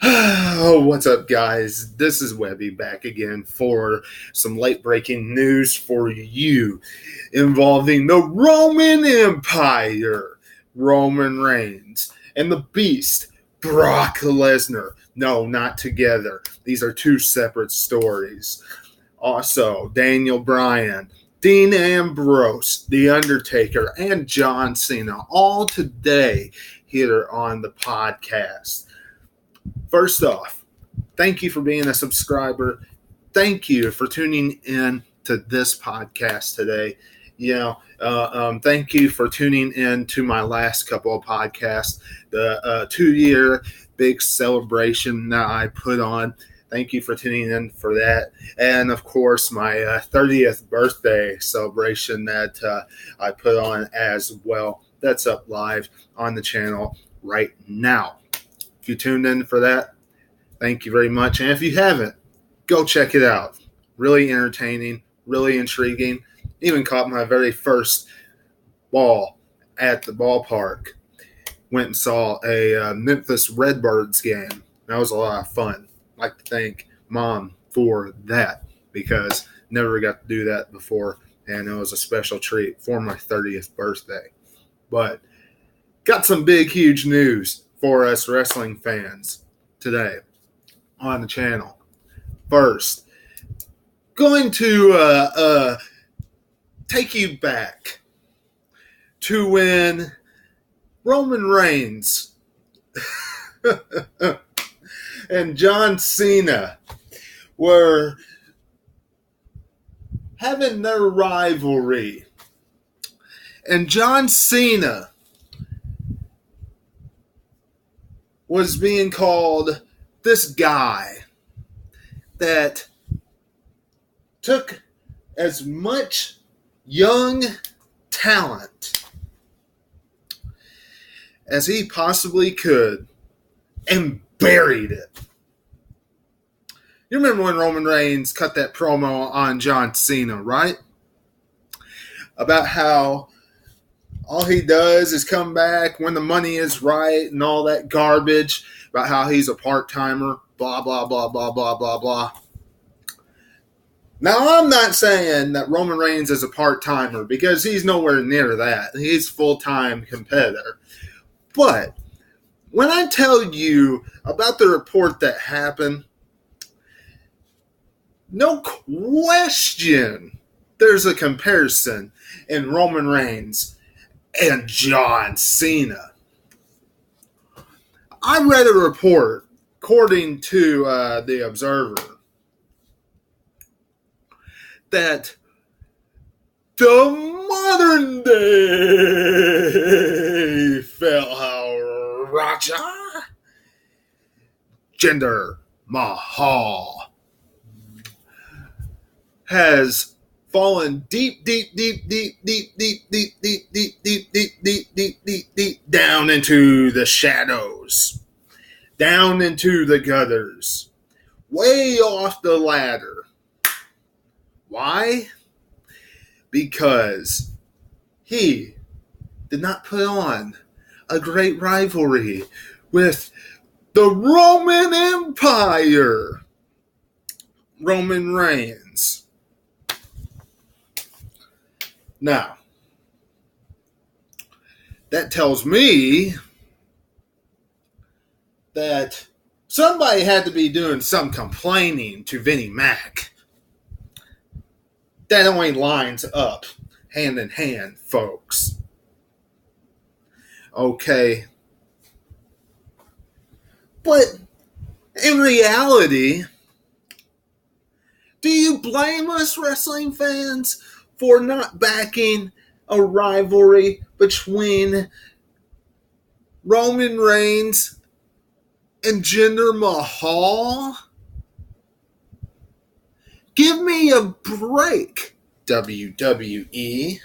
Oh, what's up, guys? This is Webby back again for some late breaking news for you involving the Roman Empire, Roman Reigns, and the Beast, Brock Lesnar. No, not together. These are two separate stories. Also, Daniel Bryan, Dean Ambrose, The Undertaker, and John Cena, all today here on the podcast. First off, thank you for being a subscriber. Thank you for tuning in to this podcast today. Thank you for tuning in to my last couple of podcasts, the 2-year big celebration that I put on. Thank you for tuning in for that. And, of course, my 30th birthday celebration that I put on as well. That's up live on the channel right now. If you tuned in for that, thank you very much. And if you haven't, go check it out. Really entertaining, really intriguing. Even caught my very first ball at the ballpark. Went and saw a Memphis Redbirds game. That was a lot of fun. I'd like to thank Mom for that because never got to do that before. And it was a special treat for my 30th birthday. But got some big, huge news for us wrestling fans today on the channel. First, going to take you back to when Roman Reigns and John Cena were having their rivalry. And John Cena was being called this guy that took as much young talent as he possibly could and buried it. You remember when Roman Reigns cut that promo on John Cena, right? About how all he does is come back when the money is right and all that garbage about how he's a part-timer, blah, blah, blah, blah, blah, blah, blah. Now, I'm not saying that Roman Reigns is a part-timer because he's nowhere near that. He's a full-time competitor. But when I tell you about the report that happened, no question there's a comparison in Roman Reigns and John Cena. I read a report, according to the Observer, that the modern day fellow Raja Jinder Mahal has fallen deep down into the shadows, down into the gutters, way off the ladder. Why? Because he did not put on a great rivalry with the Roman Empire, Roman Reigns. Now, that tells me that somebody had to be doing some complaining to Vinnie Mac. That only lines up hand in hand, folks. Okay. But in reality, do you blame us wrestling fans for not backing a rivalry between Roman Reigns and Jinder Mahal? Give me a break, WWE.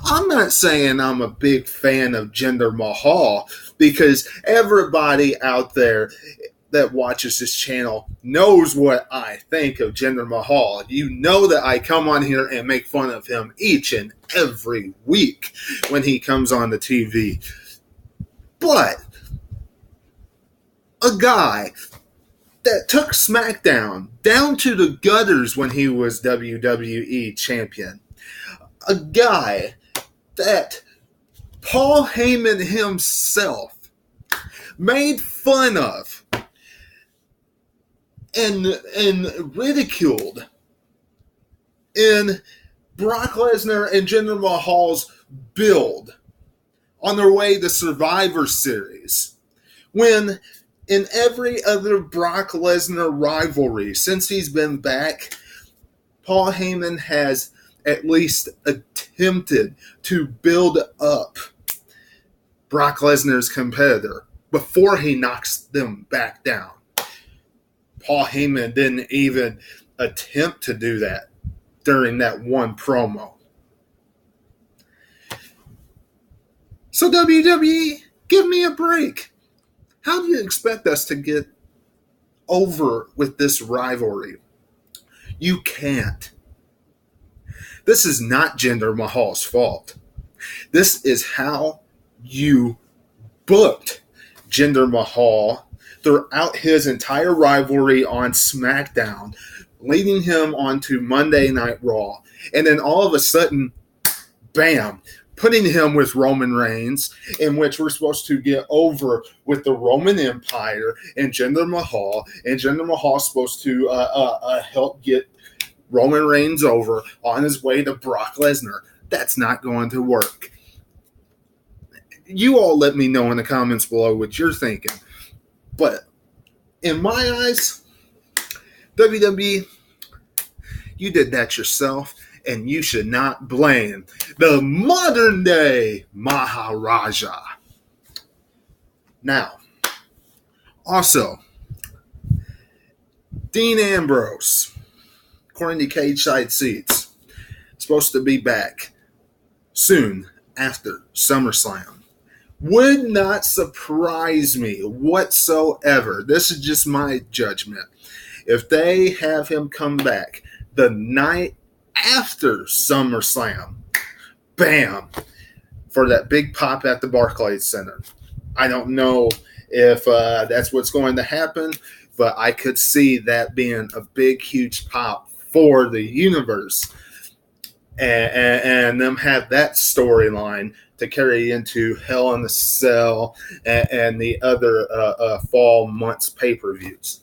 I'm not saying I'm a big fan of Jinder Mahal because everybody out there that watches this channel knows what I think of Jinder Mahal. You know that I come on here and make fun of him each and every week when he comes on the TV. But A guy that took SmackDown down to the gutters when he was WWE champion. A guy that Paul Heyman himself made fun of and ridiculed in Brock Lesnar and Jinder Mahal's build on their way to Survivor Series. When in every other Brock Lesnar rivalry since he's been back, Paul Heyman has at least attempted to build up Brock Lesnar's competitor before he knocks them back down. Paul Heyman didn't even attempt to do that during that one promo. So WWE, give me a break. How do you expect us to get over with this rivalry? You can't. This is not Jinder Mahal's fault. This is how you booked Jinder Mahal throughout his entire rivalry on SmackDown, leading him onto Monday Night Raw. And then all of a sudden, bam, putting him with Roman Reigns, in which we're supposed to get over with the Roman Empire and Jinder Mahal. And Jinder Mahal is supposed to help get Roman Reigns over on his way to Brock Lesnar. That's not going to work. You all let me know in the comments below what you're thinking. But in my eyes, WWE, you did that yourself, and you should not blame the modern day Maharaja. Now, also, Dean Ambrose, according to Cage Side Seats, supposed to be back soon after SummerSlam. Would not surprise me whatsoever. This is just my judgment. If they have him come back the night after SummerSlam, bam, for that big pop at the Barclays Center. I don't know if that's what's going to happen, but I could see that being a big, huge pop for the universe, and them have that storyline to carry into Hell in a Cell and the other fall months pay-per-views.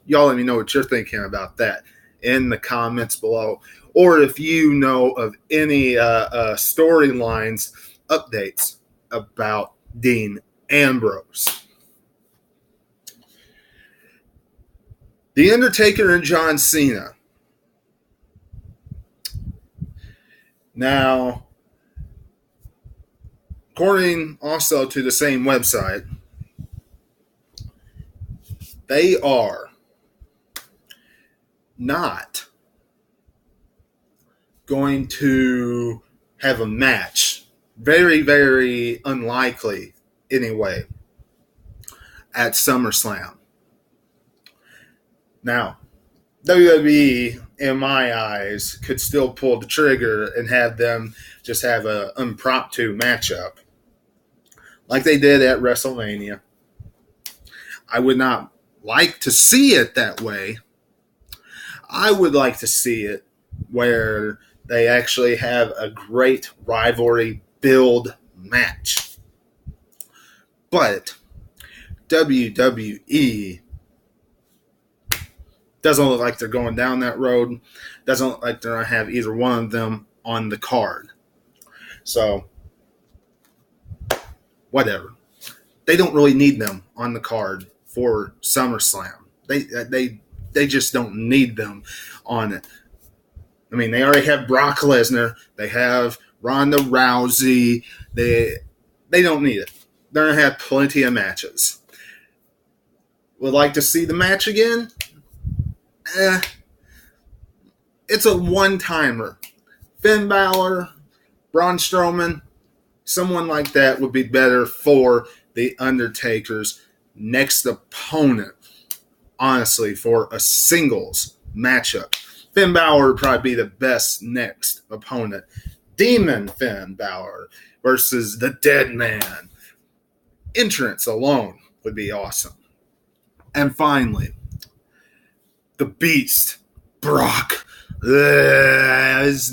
Y'all let me know what you're thinking about that in the comments below. Or if you know of any storylines, updates about Dean Ambrose. The Undertaker and John Cena. Now, according also to the same website, they are not going to have a match. Very, very unlikely, anyway, at SummerSlam. Now, WWE, in my eyes, could still pull the trigger and have them just have an impromptu matchup like they did at WrestleMania. I would not like to see it that way. I would like to see it where they actually have a great rivalry build match. But WWE doesn't look like they're going down that road. Doesn't look like they're going to have either one of them on the card. So, whatever. They don't really need them on the card for SummerSlam. They just don't need them on it. I mean, they already have Brock Lesnar. They have Ronda Rousey. They don't need it. They're going to have plenty of matches. Would like to see the match again? It's a one-timer. Finn Balor, Braun Strowman, someone like that would be better for The Undertaker's next opponent, honestly, for a singles matchup. Finn Balor would probably be the best next opponent. Demon Finn Balor versus the Dead Man. Entrance alone would be awesome. And finally, the Beast, Brock Lesnar.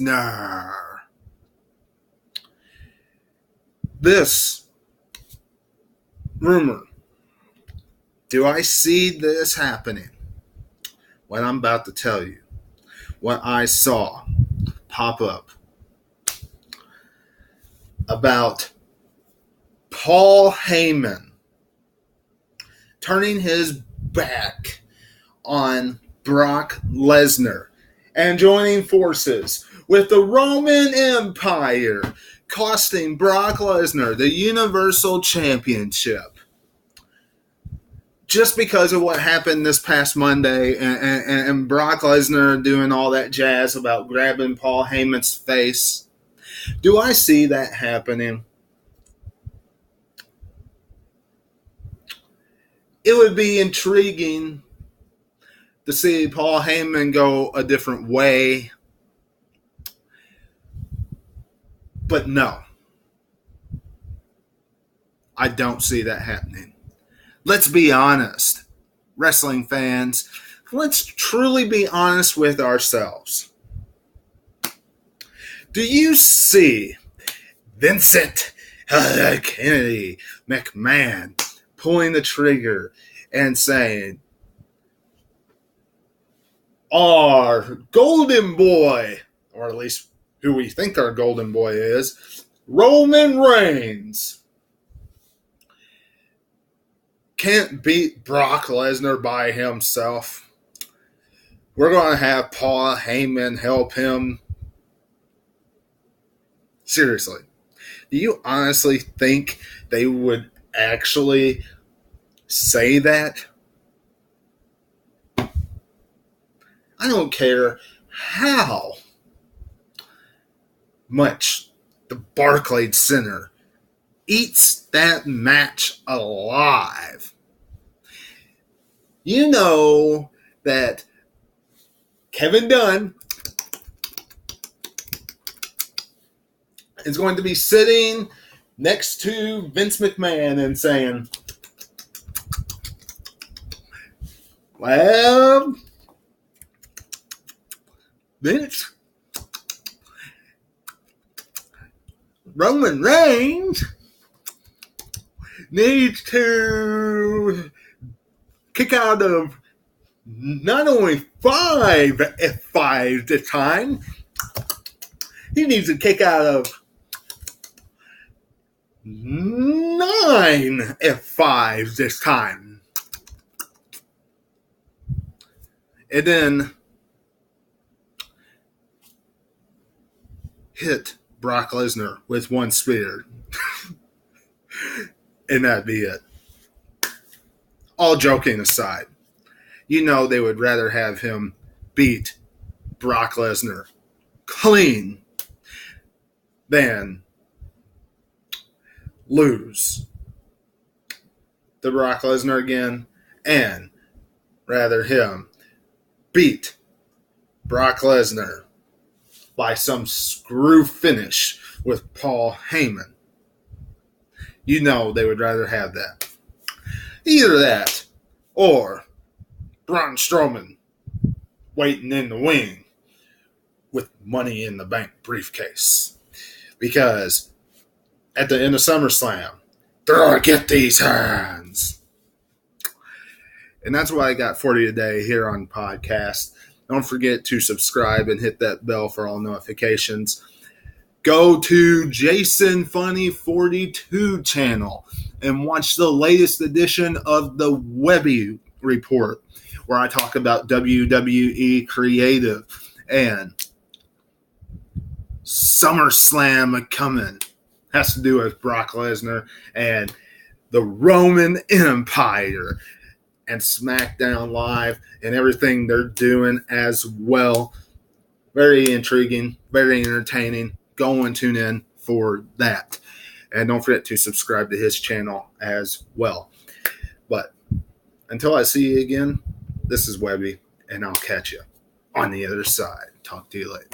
This rumor, do I see this happening? What I'm about to tell you, what I saw pop up about Paul Heyman turning his back on Brock Lesnar and joining forces with the Roman Empire, costing Brock Lesnar the Universal Championship. Just because of what happened this past Monday and Brock Lesnar doing all that jazz about grabbing Paul Heyman's face, do I see that happening? It would be intriguing to see Paul Heyman go a different way. But no, I don't see that happening. Let's be honest, wrestling fans. Let's truly be honest with ourselves. Do you see Vincent Kennedy McMahon pulling the trigger and saying, our golden boy, or at least who we think our golden boy is, Roman Reigns, can't beat Brock Lesnar by himself? We're going to have Paul Heyman help him? Seriously, do you honestly think they would actually say that? I don't care how much the Barclays Center eats that match alive. You know that Kevin Dunn is going to be sitting next to Vince McMahon and saying, well, Vince, Roman Reigns needs to kick out of not only 5 F5s this time, he needs to kick out of 9 F5s this time. And then hit Brock Lesnar with one spear. And that'd be it. All joking aside, you know they would rather have him beat Brock Lesnar clean than lose to Brock Lesnar again, and rather him beat Brock Lesnar by some screw finish with Paul Heyman. You know they would rather have that. Either that or Braun Strowman waiting in the wing with Money in the Bank briefcase. Because at the end of SummerSlam, they're going to get these hands. And that's what I got for you today here on the podcast. Don't forget to subscribe and hit that bell for all notifications. Go to Jason Funny 42 channel and watch the latest edition of the Webby Report, where I talk about WWE Creative and SummerSlam coming. Has to do with Brock Lesnar and the Roman Empire and SmackDown Live and everything they're doing as well. Very intriguing, very entertaining. Go and tune in for that. And don't forget to subscribe to his channel as well. But until I see you again, this is Webby, and I'll catch you on the other side. Talk to you later.